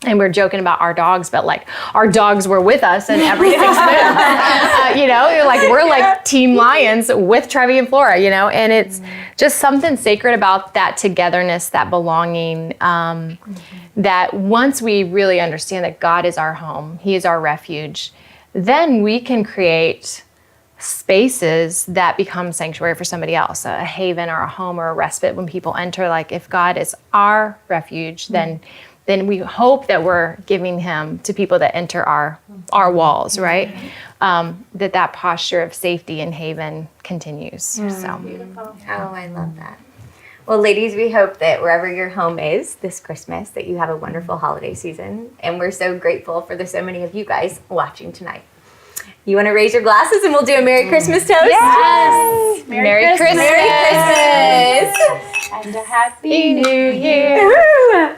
And we're joking about our dogs, but like our dogs were with us in every 6 months. You know, we're like Team Lions with Trevi and Flora, you know, and it's just something sacred about that togetherness, that belonging, that once we really understand that God is our home, he is our refuge, then we can create spaces that become sanctuary for somebody else, a haven or a home or a respite when people enter. Like if God is our refuge, then we hope that we're giving him to people that enter our walls, right? That posture of safety and haven continues. So beautiful. Oh, I love that. Well, ladies, we hope that wherever your home is this Christmas, that you have a wonderful holiday season. And we're so grateful for the so many of you guys watching tonight. You want to raise your glasses and we'll do a Merry Christmas toast? Yes! Merry Christmas! Merry Christmas! And a Happy New Year!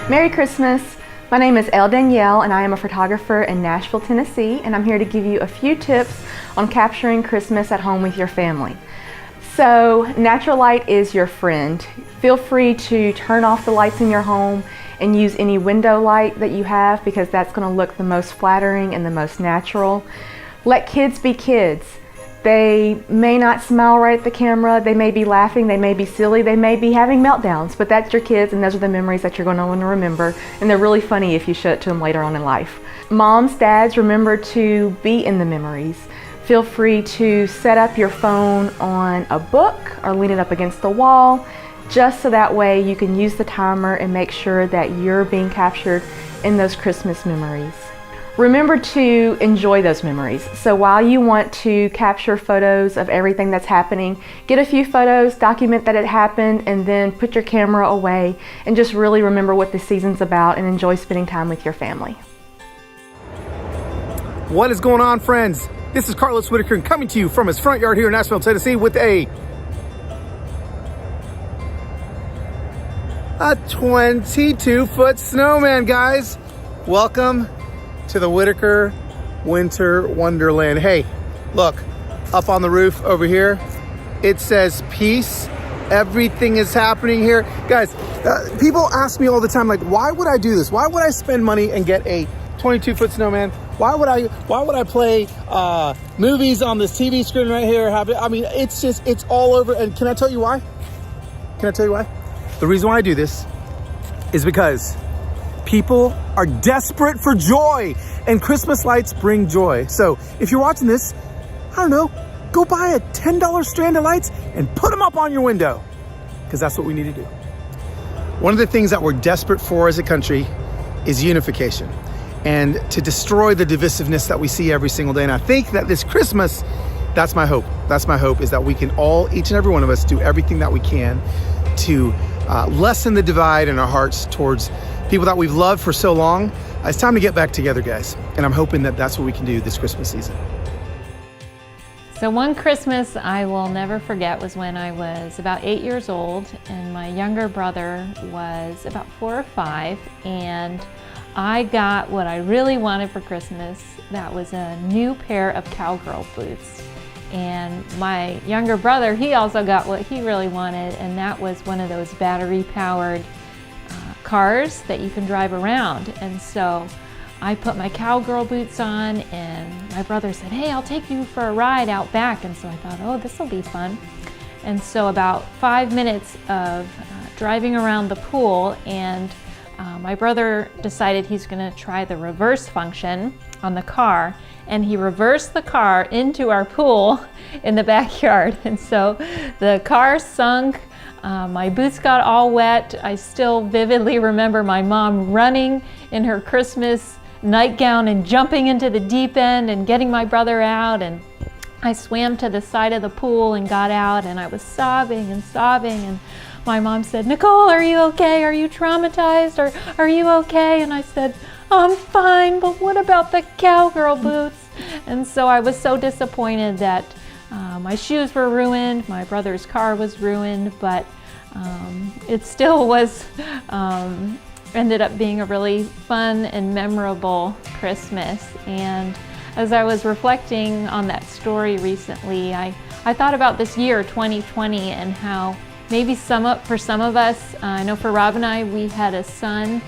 Merry Christmas. My name is Elle Danielle and I am a photographer in Nashville, Tennessee, and I'm here to give you a few tips on capturing Christmas at home with your family. So, natural light is your friend. Feel free to turn off the lights in your home and use any window light that you have because that's going to look the most flattering and the most natural. Let kids be kids. They may not smile right at the camera, they may be laughing, they may be silly, they may be having meltdowns, but that's your kids and those are the memories that you're going to want to remember, and they're really funny if you show it to them later on in life. Moms, dads, remember to be in the memories. Feel free to set up your phone on a book or lean it up against the wall, just so that way you can use the timer and make sure that you're being captured in those Christmas memories. Remember to enjoy those memories. So while you want to capture photos of everything that's happening, get a few photos, document that it happened, and then put your camera away and just really remember what this season's about and enjoy spending time with your family. What is going on, friends? This is Carlos Whitaker coming to you from his front yard here in Nashville, Tennessee with a 22-foot snowman, guys. Welcome to the Whitaker Winter Wonderland. Hey, look, up on the roof over here, it says peace. Everything is happening here. Guys, people ask me all the time, like, why would I do this? Why would I spend money and get a 22-foot snowman? Why would I play movies on this TV screen right here? I mean, it's all over. And can I tell you why? The reason why I do this is because People are desperate for joy, and Christmas lights bring joy. So if you're watching this, I don't know, go buy a $10 strand of lights and put them up on your window, because that's what we need to do. One of the things that we're desperate for as a country is unification, and to destroy the divisiveness that we see every single day. And I think that this Christmas, that's my hope. That's my hope, is that we can all, each and every one of us, do everything that we can to lessen the divide in our hearts towards people that we've loved for so long. It's time to get back together, guys. And I'm hoping that that's what we can do this Christmas season. So one Christmas I will never forget was when I was about 8 years old and my younger brother was about 4 or 5, and I got what I really wanted for Christmas. That was a new pair of cowgirl boots. And my younger brother, he also got what he really wanted, and that was one of those battery-powered cars that you can drive around. And so I put my cowgirl boots on, and my brother said, "Hey, I'll take you for a ride out back." And so I thought, oh, this will be fun. And so about 5 minutes of driving around the pool, and my brother decided he's going to try the reverse function on the car, and he reversed the car into our pool in the backyard. And so the car sunk. My boots got all wet. I still vividly remember my mom running in her Christmas nightgown and jumping into the deep end and getting my brother out, and I swam to the side of the pool and got out, and I was sobbing and sobbing, and my mom said, "Nicole, are you okay? Are you traumatized? Or are you okay?" And I said, "I'm fine, but what about the cowgirl boots?" And so I was so disappointed that my shoes were ruined, my brother's car was ruined, but it still was ended up being a really fun and memorable Christmas. And as I was reflecting on that story recently, I thought about this year, 2020, and how maybe for some of us, I know for Rob and I, we had a son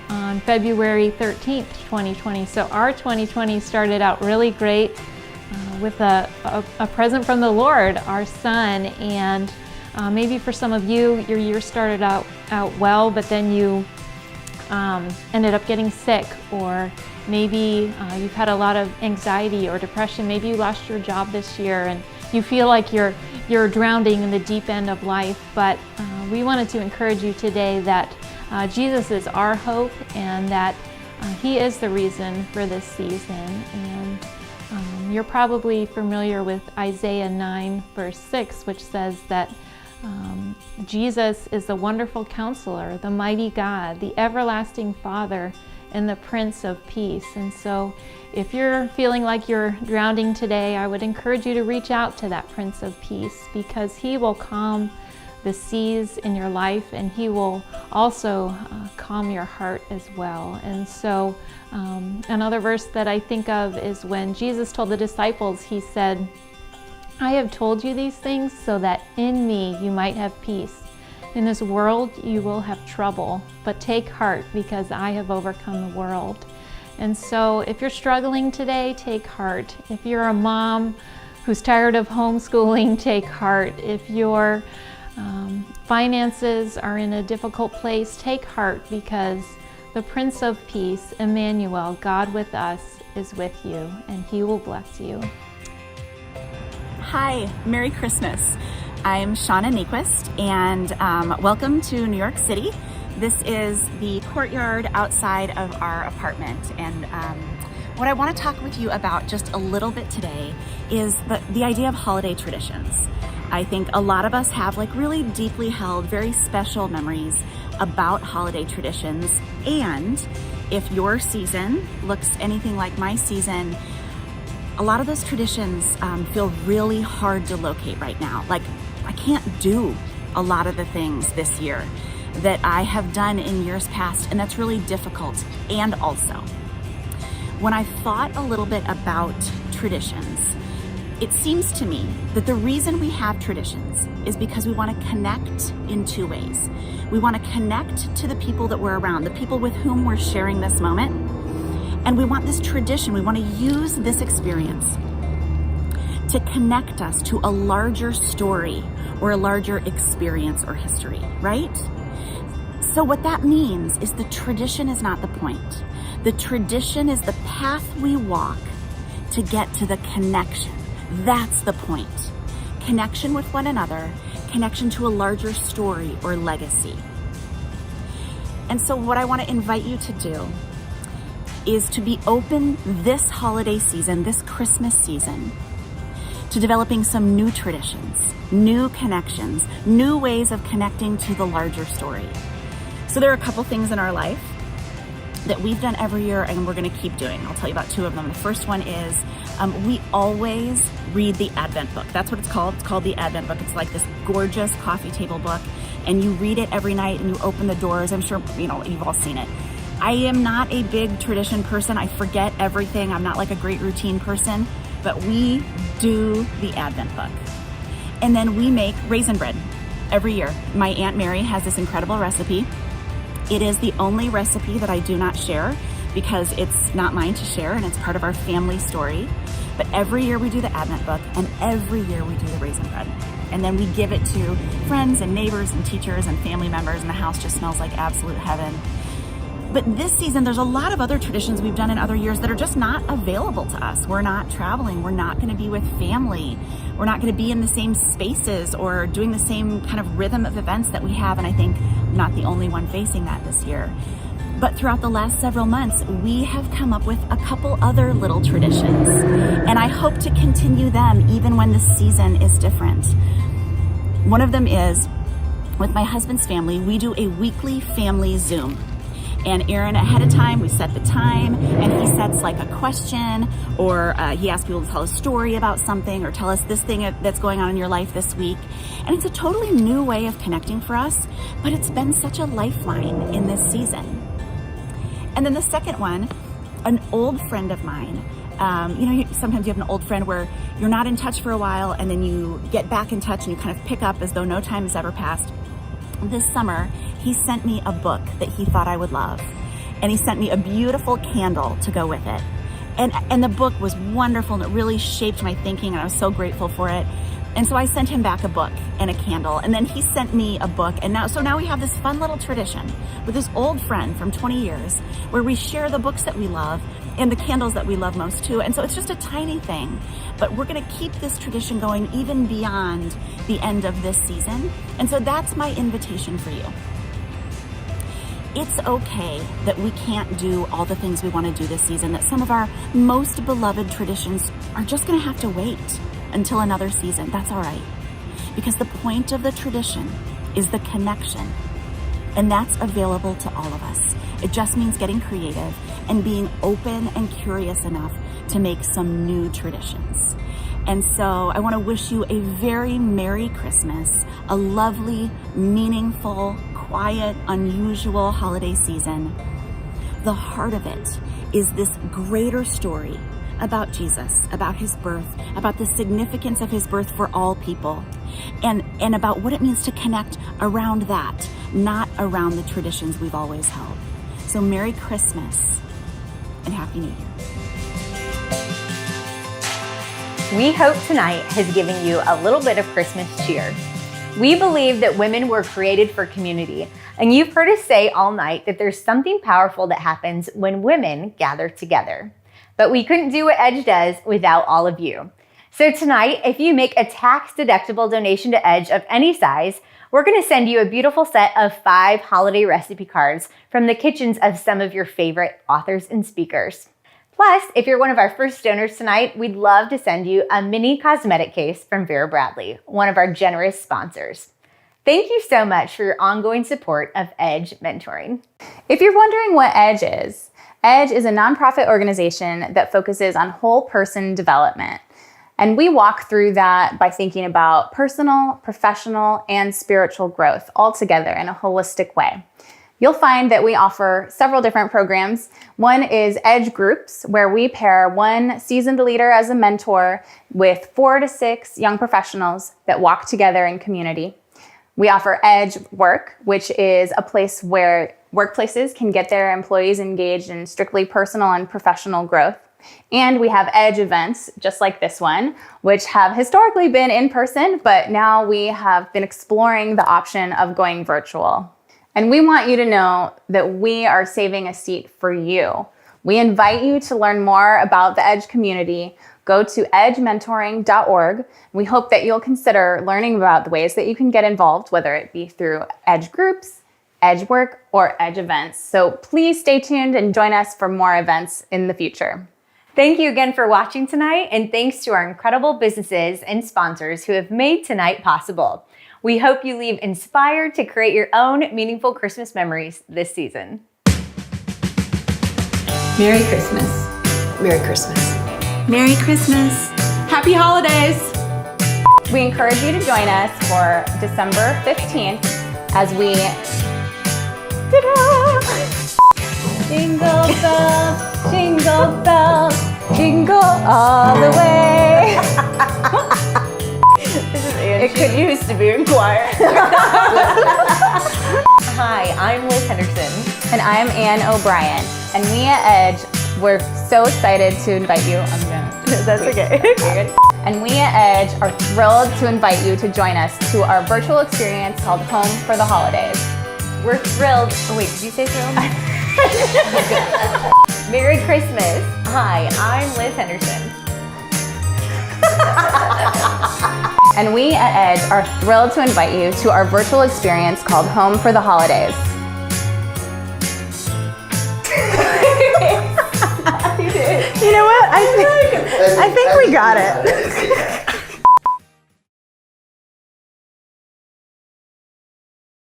on February 13th, 2020. So our 2020 started out really great with a present from the Lord, our son. And maybe for some of you, your year started out well, but then you ended up getting sick, or maybe you've had a lot of anxiety or depression. Maybe you lost your job this year and you feel like you're drowning in the deep end of life. But we wanted to encourage you today that Jesus is our hope, and that He is the reason for this season. And you're probably familiar with Isaiah 9 verse 6, which says that Jesus is the wonderful counselor, the mighty God, the everlasting Father, and the Prince of Peace. And so if you're feeling like you're drowning today, I would encourage you to reach out to that Prince of Peace, because He will calm the seas in your life, and He will also calm your heart as well. And so another verse that I think of is when Jesus told the disciples, He said, "I have told you these things so that in me you might have peace. In this world you will have trouble, but take heart, because I have overcome the world." And so if you're struggling today, take heart. If you're a mom who's tired of homeschooling, take heart. If your finances are in a difficult place, take heart, because the Prince of Peace, Emmanuel, God with us, is with you, and He will bless you. Hi, Merry Christmas. I'm Shauna Nyquist, and welcome to New York City. This is the courtyard outside of our apartment, and what I want to talk with you about just a little bit today is the idea of holiday traditions. I think a lot of us have like really deeply held, very special memories about holiday traditions, and if your season looks anything like my season, a lot of those traditions feel really hard to locate right now. Like, I can't do a lot of the things this year that I have done in years past, and that's really difficult. And also, when I thought a little bit about traditions, it seems to me that the reason we have traditions is because we want to connect in two ways. We want to connect to the people that we're around, the people with whom we're sharing this moment. And we want this tradition, we want to use this experience to connect us to a larger story or a larger experience or history, right? So what that means is the tradition is not the point. The tradition is the path we walk to get to the connection. That's the point. Connection with one another, connection to a larger story or legacy. And so what I want to invite you to do is to be open this holiday season, this Christmas season, to developing some new traditions, new connections, new ways of connecting to the larger story. So there are a couple things in our life that we've done every year and we're going to keep doing. I'll tell you about two of them. The first one is we always read the Advent book. That's what it's called. It's called the Advent book. It's like this gorgeous coffee table book, and you read it every night and you open the doors. I'm sure you've all seen it. I am not a big tradition person. I forget everything. I'm not like a great routine person, but we do the Advent book. And then we make raisin bread every year. My Aunt Mary has this incredible recipe. It is the only recipe that I do not share because it's not mine to share and it's part of our family story. But every year we do the Advent book and every year we do the raisin bread. And then we give it to friends and neighbors and teachers and family members, and the house just smells like absolute heaven. But this season, there's a lot of other traditions we've done in other years that are just not available to us. We're not traveling. We're not going to be with family. We're not going to be in the same spaces or doing the same kind of rhythm of events that we have. And I think I'm not the only one facing that this year. But throughout the last several months, we have come up with a couple other little traditions. And I hope to continue them even when the season is different. One of them is, with my husband's family, we do a weekly family Zoom. And Aaron, ahead of time, we set the time, and he sets like a question, or he asks people to tell a story about something, or tell us this thing that's going on in your life this week. And it's a totally new way of connecting for us, but it's been such a lifeline in this season. And then the second one, an old friend of mine, sometimes you have an old friend where you're not in touch for a while, and then you get back in touch and you kind of pick up as though no time has ever passed. This summer, he sent me a book that he thought I would love. And he sent me a beautiful candle to go with it. And the book was wonderful, and it really shaped my thinking, and I was so grateful for it. And so I sent him back a book and a candle, and then he sent me a book. And now we have this fun little tradition with this old friend from 20 years where we share the books that we love and the candles that we love most too. And so it's just a tiny thing, but we're going to keep this tradition going even beyond the end of this season. And so that's my invitation for you. It's okay that we can't do all the things we want to do this season, that some of our most beloved traditions are just going to have to wait until another season. That's all right. Because the point of the tradition is the connection. And that's available to all of us. It just means getting creative and being open and curious enough to make some new traditions. And so I want to wish you a very Merry Christmas, a lovely, meaningful, quiet, unusual holiday season. The heart of it is this greater story about Jesus, about his birth, about the significance of his birth for all people, and about what it means to connect around that, not around the traditions we've always held. So Merry Christmas and Happy New Year. We hope tonight has given you a little bit of Christmas cheer. We believe that women were created for community, and you've heard us say all night that there's something powerful that happens when women gather together. But we couldn't do what Edge does without all of you. So tonight, if you make a tax-deductible donation to Edge of any size, we're going to send you a beautiful set of 5 holiday recipe cards from the kitchens of some of your favorite authors and speakers. Plus, if you're one of our first donors tonight, we'd love to send you a mini cosmetic case from Vera Bradley, one of our generous sponsors. Thank you so much for your ongoing support of Edge Mentoring. If you're wondering what Edge is a nonprofit organization that focuses on whole person development. And we walk through that by thinking about personal, professional, and spiritual growth all together in a holistic way. You'll find that we offer several different programs. One is Edge Groups, where we pair one seasoned leader as a mentor with 4 to 6 young professionals that walk together in community. We offer Edge Work, which is a place where workplaces can get their employees engaged in strictly personal and professional growth. And we have Edge events, just like this one, which have historically been in person, but now we have been exploring the option of going virtual. And we want you to know that we are saving a seat for you. We invite you to learn more about the EDGE community. Go to edgementoring.org. We hope that you'll consider learning about the ways that you can get involved, whether it be through EDGE groups, EDGE work, or EDGE events. So please stay tuned and join us for more events in the future. Thank you again for watching tonight, and thanks to our incredible businesses and sponsors who have made tonight possible. We hope you leave inspired to create your own meaningful Christmas memories this season. Merry Christmas. Merry Christmas. Merry Christmas. Happy holidays. We encourage you to join us for December 15th as we jingle bells, jingle all the way. It could use to be in choir. Hi, I'm Liz Henderson. And I'm Ann O'Brien. And we at EDGE, we're so excited to invite you. That's okay. And we at EDGE are thrilled to invite you to join us to our virtual experience called Home for the Holidays. We're thrilled. Oh wait, did you say thrilled? Merry Christmas. Hi, I'm Liz Henderson. And we at EDGE are thrilled to invite you to our virtual experience called Home for the Holidays. You know what? I think we got it.